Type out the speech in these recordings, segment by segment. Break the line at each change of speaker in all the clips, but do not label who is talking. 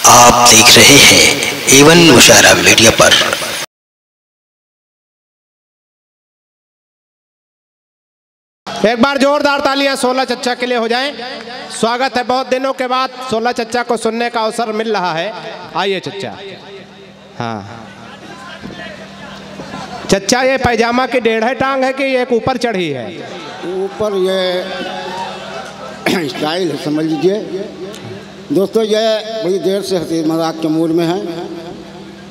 आप देख रहे हैं एवन मुशायरा मीडिया पर।
एक बार जोरदार तालियां 16 चच्चा के लिए हो जाएं। स्वागत है, बहुत दिनों के बाद 16 चच्चा को सुनने का अवसर मिल रहा है। आइए चच्चा। हाँ चच्चा, ये पैजामा की 1.5 टांग है कि एक ऊपर चढ़ी है?
ऊपर ये स्टाइल है, समझ लीजिए दोस्तों। ये बड़ी देर से हंसी मजाक के मूड में है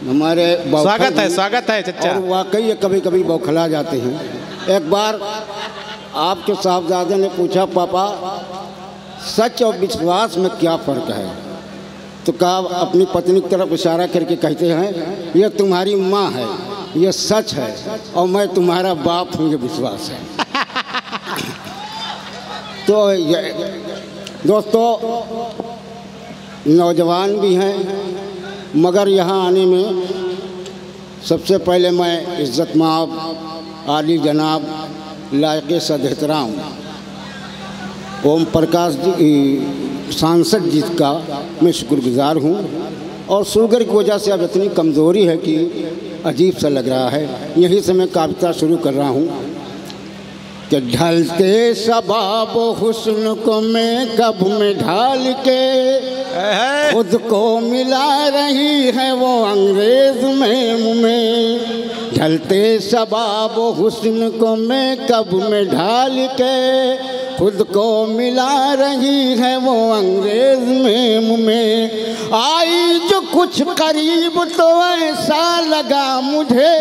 हमारे।
स्वागत है चच्चा।
और वाकई ये कभी कभी बौखला जाते हैं। एक बार आपके साहबजादे ने पूछा, पापा सच और विश्वास में क्या फ़र्क है? तो कहा, अपनी पत्नी की तरफ इशारा करके कहते हैं, ये तुम्हारी माँ है, ये सच है, और मैं तुम्हारा बाप हूँ, ये विश्वास है। तो ये दोस्तों नौजवान भी हैं, मगर यहाँ आने में सबसे पहले मैं इज़्ज़त-माब आली जनाब लायक़ सद-एहतराम ओम प्रकाश जी सांसद जी का मैं शुक्रगुजार हूँ। और शुगर की वजह से अब इतनी कमज़ोरी है कि अजीब सा लग रहा है। यहीं से मैं कविता शुरू कर रहा हूँ कि ढलते शबाब हुस्न को मैं कब में ढाल के खुद को मिला रही है वो अंग्रेज़ में। ढलते शबाब हुस्न को मैं कब में ढाल के खुद को मिला रही है वो अंग्रेज़ में। आई जो कुछ करीब तो ऐसा लगा मुझे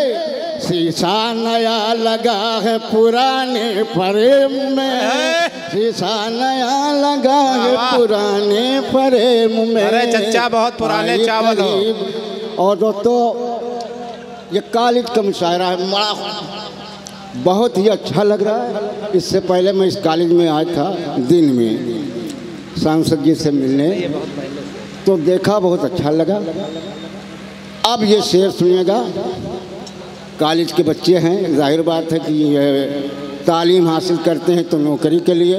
शीशा नया लगा है पुराने फ्रेम में। शीशा नया लगा है पुराने फ्रेम में।
अरे चच्चा, बहुत पुराने चावल हो।
और दोस्तों ये कॉलेज का मुशायरा है, बहुत ही अच्छा लग रहा है। इससे पहले मैं इस कॉलेज में आया था दिन में सांसद जी से मिलने, तो देखा, बहुत अच्छा लगा। अब ये शेर सुनिएगा। कॉलेज के बच्चे हैं, जाहिर बात है कि ये तालीम हासिल करते हैं तो नौकरी के लिए,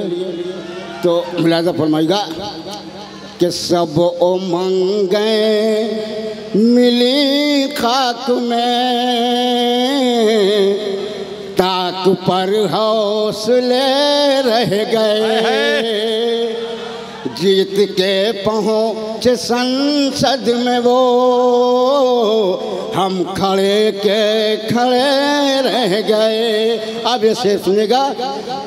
तो मुलाज़ा फरमाइएगा कि सब उमंगें मिली खाक में, ताक पर हौसले रह गए। जीत के पहुँचे संसद में वो हम खड़े के खड़े रह गए। अब ऐसे सुनेगा,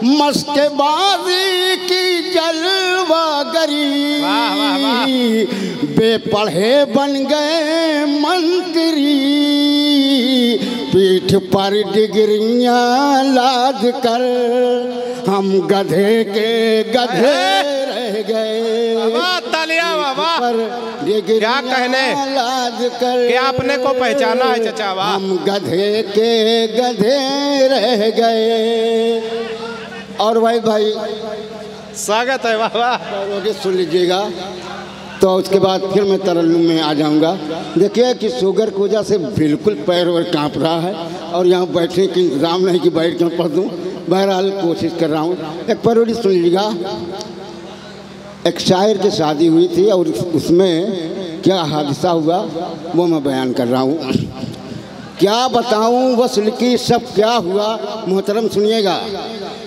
मस्केबाजी की जलवागरी, बेपढ़े बन गए मंत्री, पीठ पर डिग्रियां लाद कर हम गधे के गधे रह गए।
क्या कहने,
लाद कर
क्या अपने को पहचाना है चचा? वाह,
हम गधे के गधे रह गए। और भाई
स्वागत है। वाह वाह,
सुन लीजिएगा, तो उसके बाद फिर मैं तरन्नुम में आ जाऊंगा। देखिए कि शुगर की वजह से बिल्कुल पैर वैर काँप रहा है, और यहाँ बैठने की इंतज़ाम नहीं कि बैठ कर पढ़ दूँ। बहरहाल कोशिश कर रहा हूँ। एक परोड़ी सुन लीजिएगा। एक शायर की शादी हुई थी और उसमें क्या हादसा हुआ वो मैं बयान कर रहा हूँ। क्या बताऊँ वस्ल की सब क्या हुआ, मोहतरम सुनिएगा।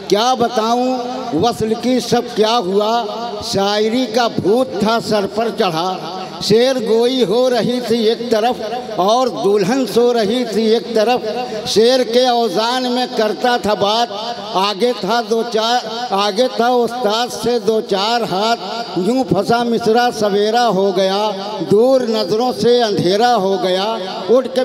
क्या बताऊँ वस्ल की सब क्या हुआ, शायरी का भूत था सर पर चढ़ा। शेर गोई हो रही थी एक तरफ और दुल्हन सो रही थी एक तरफ। शेर के औजान में करता था बात, आगे था उस्ताद से 2-4 हाथ। यूं फंसा मिसरा सवेरा हो गया, दूर नजरों से अंधेरा हो गया। उठ के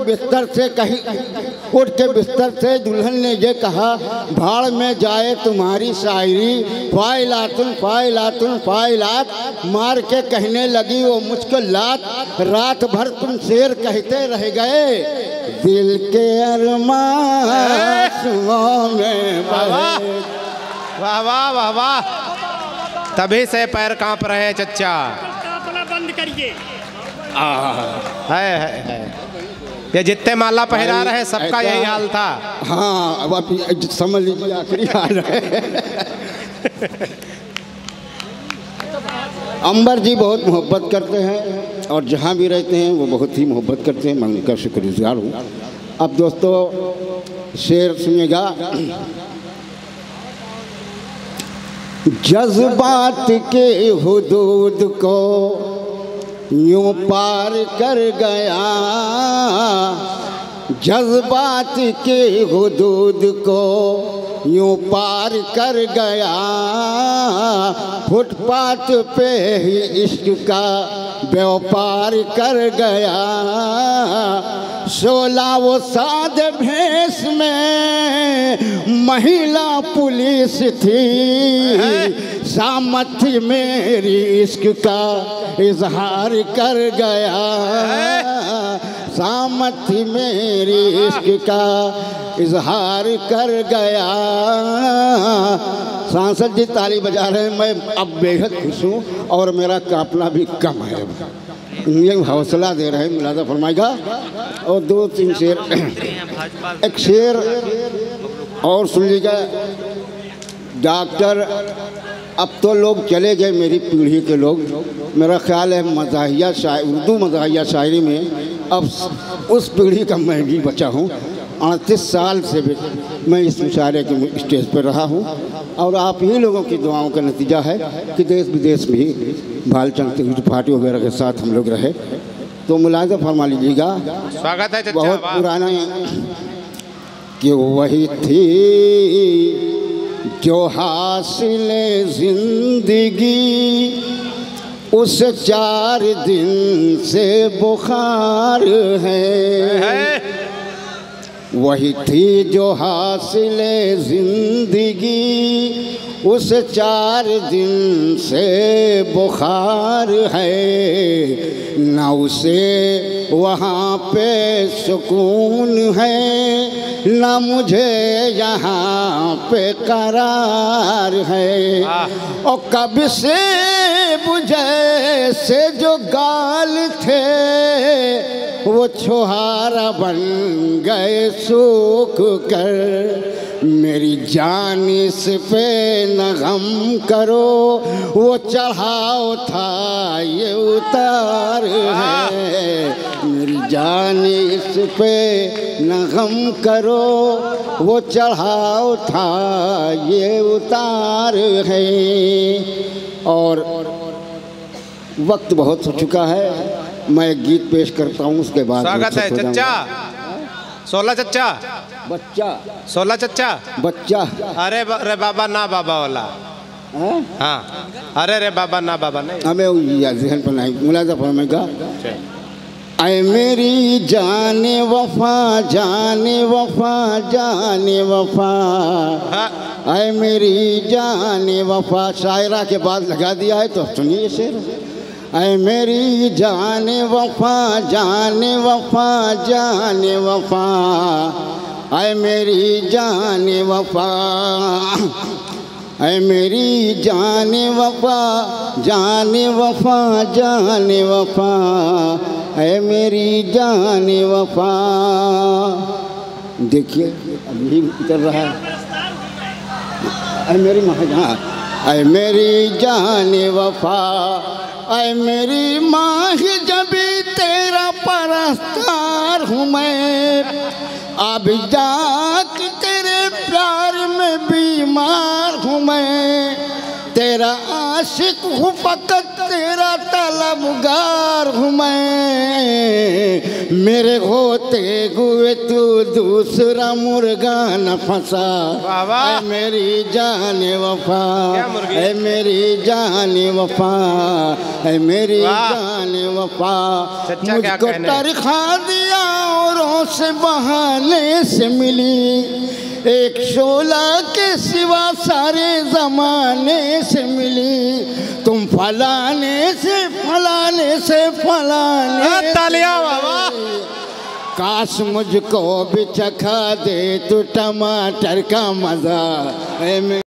बिस्तर से दुल्हन ने ये कहा, भाड़ में जाए तुम्हारी शायरी, फाइलातुन फाइलातुन फाइलात। मार के कहने लगी वो मुझको लात, रात भर तुम शेर कहते रह गए, दिल के अरमान में बहे।
वाह वाह वाह वाह, तभी से पैर कांप रहे हैं चच्चा।
बंद करिए।
है ये जितने माला पहरा रहे सबका यही हाल था।
हाँ, अब आप समझ लीजिए आखिरी हाल है। अंबर जी बहुत मोहब्बत करते हैं और जहाँ भी रहते हैं वो बहुत ही मोहब्बत करते हैं। मैं उनका शुक्रगुजार हूँ। अब दोस्तों शेर सुनिएगा। जज्बात के हुदूद को यूं पार कर गया, जज्बात के हुदूद को यूं पार कर गया, फुटपाथ पे ही इश्क का व्यापार कर गया। 16 वो साद भेष में महिला पुलिस थी, सामर्थ्य मेरी इश्क का इजहार कर गया, सामर्थ्य मेरी इश्क का इजहार कर गया। सांसद जी ताली बजा रहे हैं, मैं अब बेहद खुश हूँ और मेरा कांपना भी कम है। ये हौसला दे रहे हैं, मुलाजा फरमाएगा। और 2-3 शेर, एक शेर और सुन लीजिएगा। डॉक्टर अब तो लोग चले गए, मेरी पीढ़ी के लोग, मेरा ख्याल है मज़ाहिया शायरी, उर्दू मज़ाहिया शायरी में अब उस पीढ़ी का मैं भी बचा हूँ। 38 साल से भी मैं इस मुशायरे के स्टेज पर रहा हूँ और आप ही लोगों की दुआओं का नतीजा है कि देश विदेश में भी भालचंद त्रिपाठी वगैरह के साथ हम लोग रहे। तो मुलाज़ा फरमा लीजिएगा।
स्वागत है।
बहुत पुराना कि वही थी जो हासिले जिंदगी, उस 4 दिन से बुखार है। वही थी जो हासिले जिंदगी, उस 4 दिन से बुखार है। ना उसे वहाँ पे सुकून है, ना मुझे यहाँ पे करार है। और कब से बुझे से जो गाल थे, वो छुहारा बन गए सूख कर। मेरी जान इस पे न गम करो, वो चढ़ाओ था ये उतार है। मेरी जान इस पे न गम करो, वो चढ़ाओ था ये उतार है। और वक्त बहुत हो चुका है, मैं एक गीत पेश करता हूँ, उसके बाद
स्वागत है चच्चा। 16 चच्चा,
बच्चा
16 चच्चा,
बच्चा।
अरे रे बाबा ना बाबा वाला। हाँ, अरे रे बाबा ना बाबा नहीं,
हमें जहन पर नहीं। मुलाज़ा फरमाएगा। ऐ मेरी जाने वफा, जाने वफा, जाने वफा, ऐ मेरी जाने वफा। शायरा के बाद लगा दिया है, तो सुनिए शेर। ऐ मेरी जाने वफा, जाने वफा, जाने वफा, ऐ मेरी जाने वफा, ऐ मेरी जाने वफा, जाने वफा, जाने वफा, ऐ मेरी जाने वफा। देखिए अभी उतर रहा है। ऐ मेरी महाजान, ऐ मेरी जाने वफा, ऐ मेरी माँ ही जबी तेरा परस्तार हूँ मैं। अब जात तेरे प्यार में बीमार हूँ मैं। तेरा आशिक हूँ फकत, तेरा तलबगार हूँ मैं। मेरे होते हुए तू दूसरा मुर्गा न फंसा। ऐ मेरी जाने वफा, ऐ मेरी जाने वफा, ऐ मेरी जाने वफा। मुझको तरखा दिया औरों से बहाने से मिली, एक शोला के सिवा सारे ज़माने से मिली। तुम फलाने से फलाने से फलाने,
तालियां बाबा।
काश मुझको भी चखा दे तू टमाटर का मज़ा।